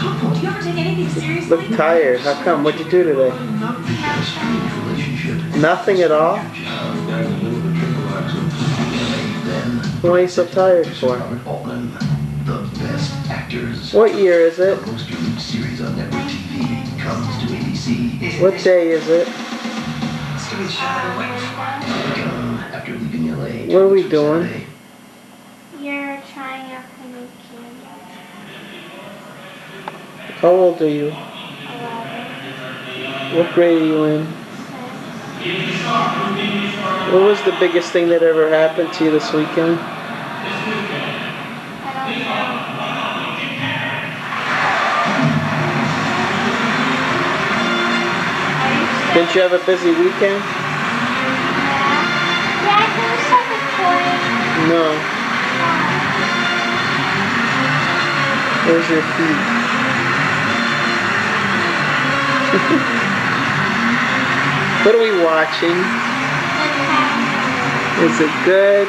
couple. Do you ever take anything seriously? Look tired. How come? What'd you do today? Nothing at all? Why are you so tired for? What year is it? What day is it? What are we doing? You're trying out for new candy. How old are you? 11. What grade are you in? What was the biggest thing that ever happened to you this weekend? Didn't you have a busy weekend? Yeah, can we stop recording? No. Where's your feet? What are we watching? Is it good?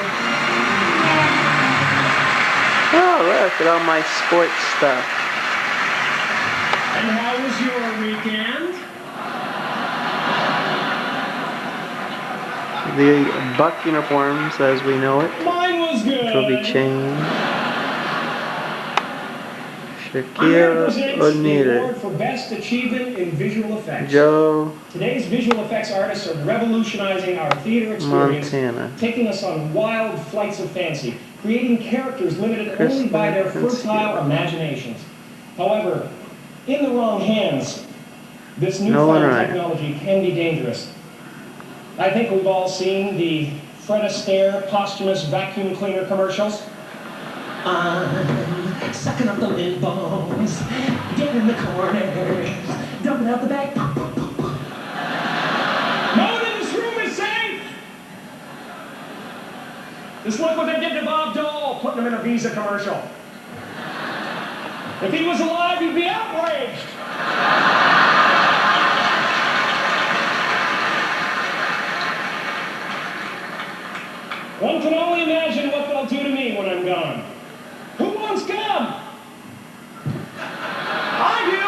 Oh, look at all my sports stuff. And how was your weekend? The Buck uniforms as we know it. Mine was good. Will be changed. Shaquille O'Neal. For Best Achievement in Visual Effects. Joe Today's visual effects artists are revolutionizing our theater experience, Montana. taking us on wild flights of fancy, creating characters limited Chris only by their Prince. fertile imaginations. However, in the wrong hands, this Nolan newfound Ryan. technology can be dangerous. I think we've all seen the Fred Astaire posthumous vacuum cleaner commercials. I'm sucking up the lid bones, get in the corner, dumping out the back. No one in this room is safe! Just look what they did to Bob Dole, putting him in a Visa commercial. If he was alive, he'd be outraged. One can only imagine what they'll do to me when I'm gone. Who wants gum? I do.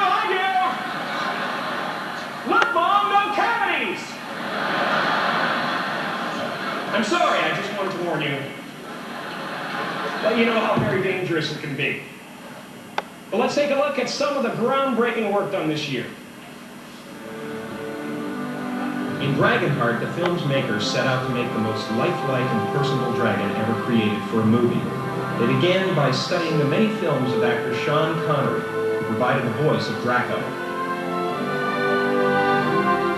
Look, Mom, no cavities. I'm sorry, I just wanted to warn you. Let you know how very dangerous it can be. But let's take a look at some of the groundbreaking work done this year. In Dragonheart, the film's makers set out to make the most lifelike and personable dragon ever created for a movie. They began by studying the many films of actor Sean Connery, who provided the voice of Draco.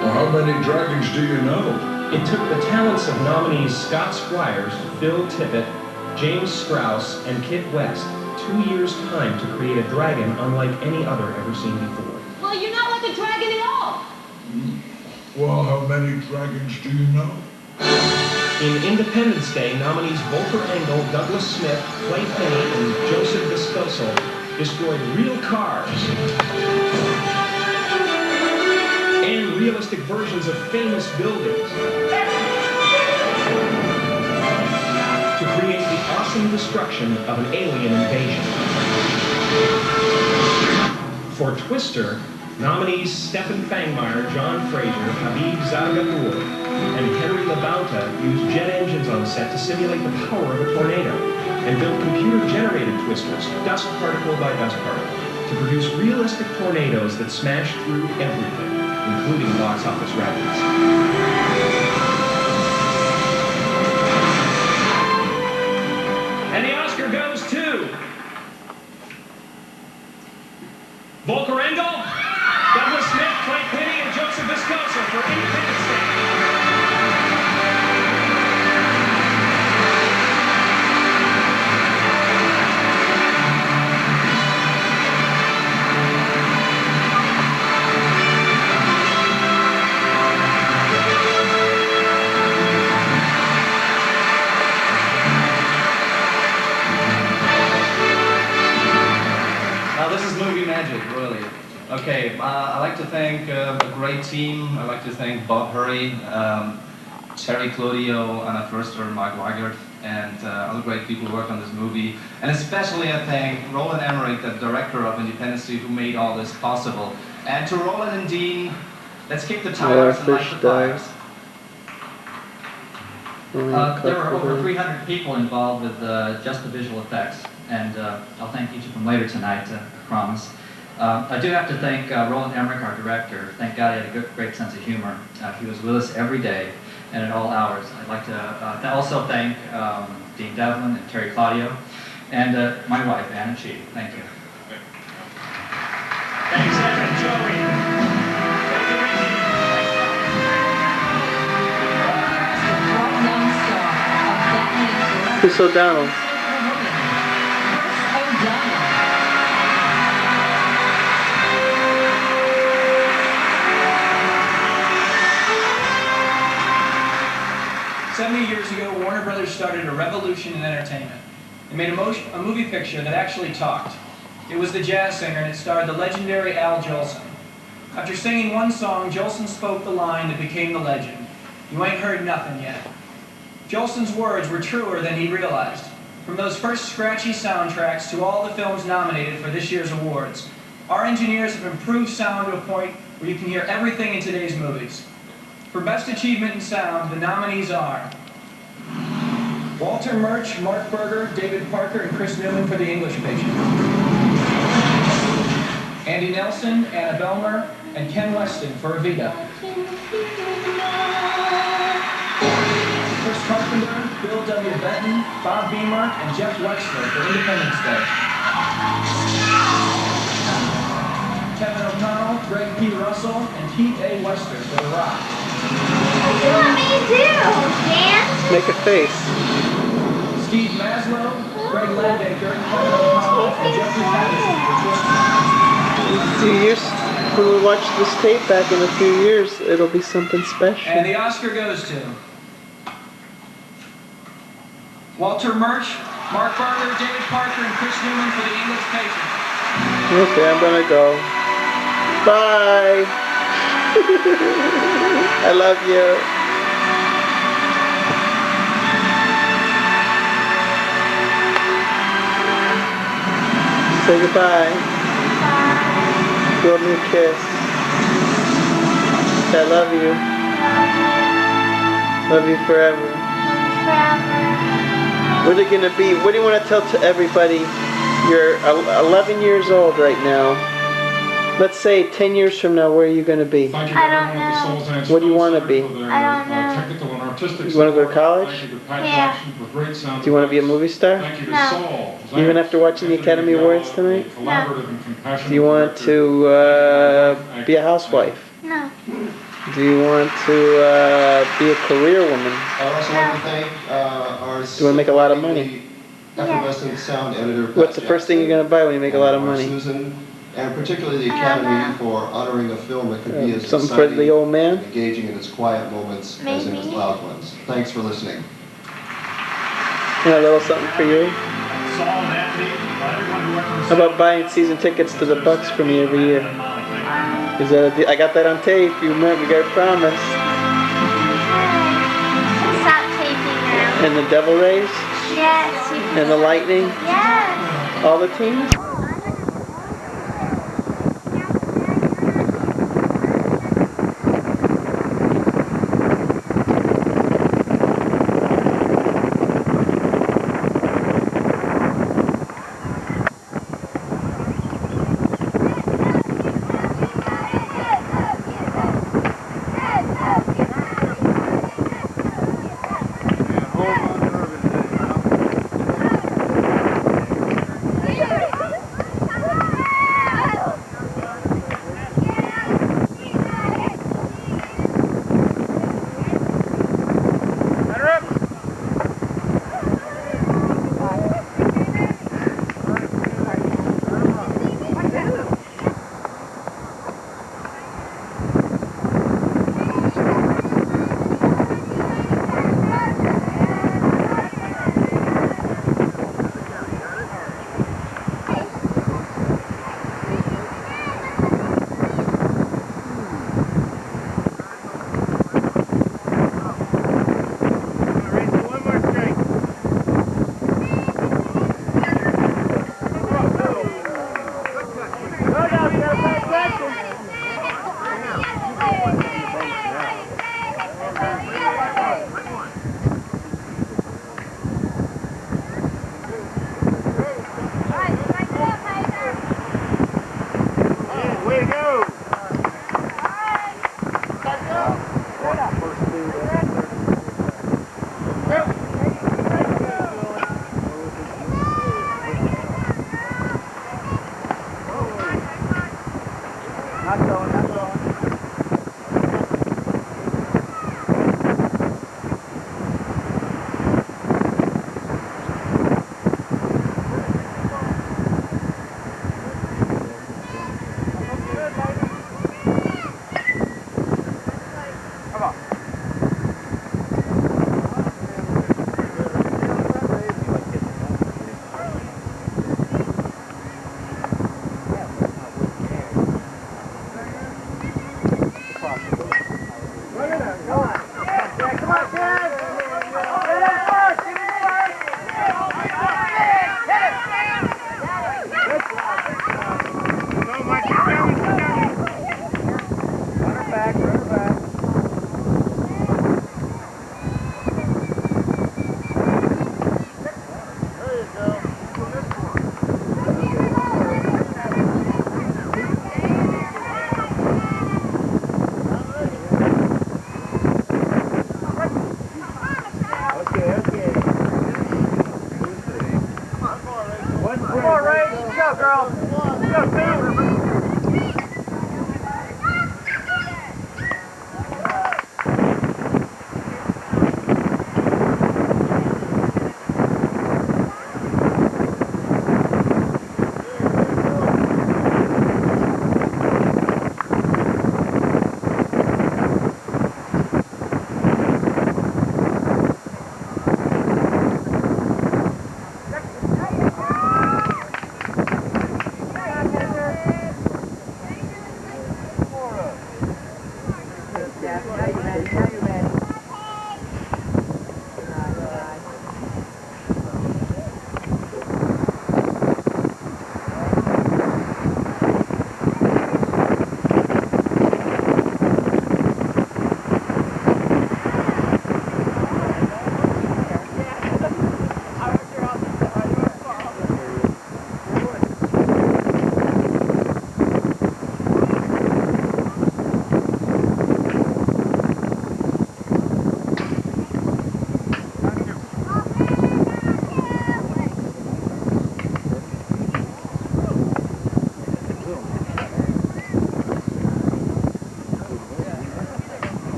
Well, how many dragons do you know? It took the talents of nominees Scott Squires, Phil Tippett, James Strauss, and Kit West 2 years' time to create a dragon unlike any other ever seen before. Well, you're not like a dragon at all. Well, how many dragons do you know? In Independence Day, nominees Volker Engel, Douglas Smith, Clay Penny, and Joseph Viscoso destroyed real cars and realistic versions of famous buildings to create the awesome destruction of an alien invasion. For Twister, nominees Stephen Fangmeyer, John Fraser, Habib Zargapour, and Henry LaBauta used jet engines on set to simulate the power of a tornado and built computer-generated twisters, dust particle by dust particle, to produce realistic tornadoes that smash through everything, including box office records. And the Oscar goes to Volker Engel, Douglas Smith, Clay Penny, and Joseph Viscoso for Independence Day. This is movie magic, really. Okay, I'd like to thank a great team. I'd like to thank Bob Hurry, Terry Clodio, Anna Förster, Mike Weigert, and other great people who worked on this movie. And especially I thank Roland Emmerich, the director of Independence Day, who made all this possible. And to Roland and Dean, let's kick the tires and light the fires. There were over 300 people involved with just the visual effects, and I'll thank each of them later tonight, I promise. I do have to thank Roland Emmerich, our director. Thank God he had a great sense of humor. He was with us every day and at all hours. I'd like to also thank Dean Devlin and Terry Claudio, and my wife, Anna Chi. Thank you. Thanks, Evan, Joey. Chris O'Donnell. Chris O'Donnell. 70 years ago, Warner Brothers started a revolution in entertainment. They made a movie picture that actually talked. It was The Jazz Singer, and it starred the legendary Al Jolson. After singing one song, Jolson spoke the line that became the legend. You ain't heard nothing yet. Jolson's words were truer than he realized. From those first scratchy soundtracks to all the films nominated for this year's awards, our engineers have improved sound to a point where you can hear everything in today's movies. For Best Achievement in Sound, the nominees are Walter Murch, Mark Berger, David Parker, and Chris Newman for The English Patient. Andy Nelson, Anna Belmer, and Ken Weston for Evita. Chris Carpenter, Bill W. Benton, Bob Beamer, and Jeff Wexler for Independence Day. Kevin O'Connell, Greg P. Russell, and Keith A. Wester for The Rock. What do you want me to do? Dance? Make a face. Steve Maslow, Greg Landaker, Kevin O'Connell, and Jeffrey Patterson for A few years, when we watch this tape back in a few years, it'll be something special. And the Oscar goes to Walter Murch, Mark Berger, David Parker, and Chris Newman for The English Patient. Okay, I'm gonna go. Bye. I love you. Say goodbye. Give me a kiss. I love you. Love you forever. What are they gonna be? What do you want to tell to everybody? You're 11 years old right now. Let's say 10 years from now, where are you going to be? Thank you I to don't everyone at the know. Soul Dance What do you Film wanna Center be? for their, I don't know. technical and artistic You wanna go to support. college? Thank you to Pat Yeah. Jackson for great sound. Do you want to be a effects. movie star? Thank you to No. Saul. Even after watching the Anthony Academy Miguel, Awards tonight? the collaborative and compassionate Do you want director. to be a housewife? No. Do you want to be a career woman? I'd also like to thank our. Do you want to make a lot of money? Effervescent sound editor. What's the first thing you're going to buy when you make a lot of money? Susan, and particularly the I don't Academy know. for honoring a film that could be as Something for exciting the old man? and engaging in its quiet moments as in its Maybe. loud ones. Thanks for listening. And a little something for you? Saul and Anthony, everyone who worked on the How about buying season tickets to the Bucks for me every year? Is that I got that on tape. You remember, you got a promise. Stop taping now. And the Devil Rays? Yes. You can. And the Lightning? Yes. All the teams?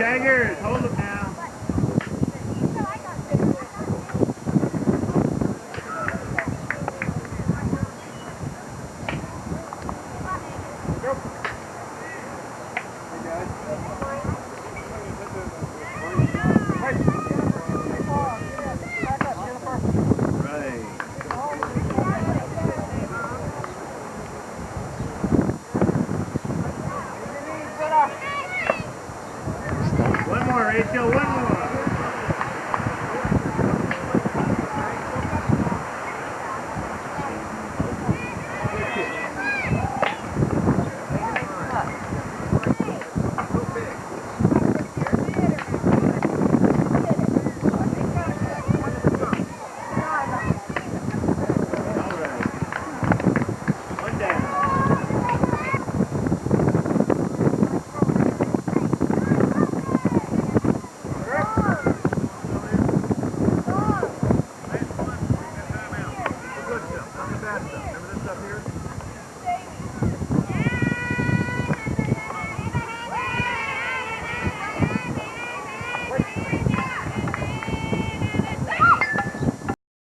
Tigers,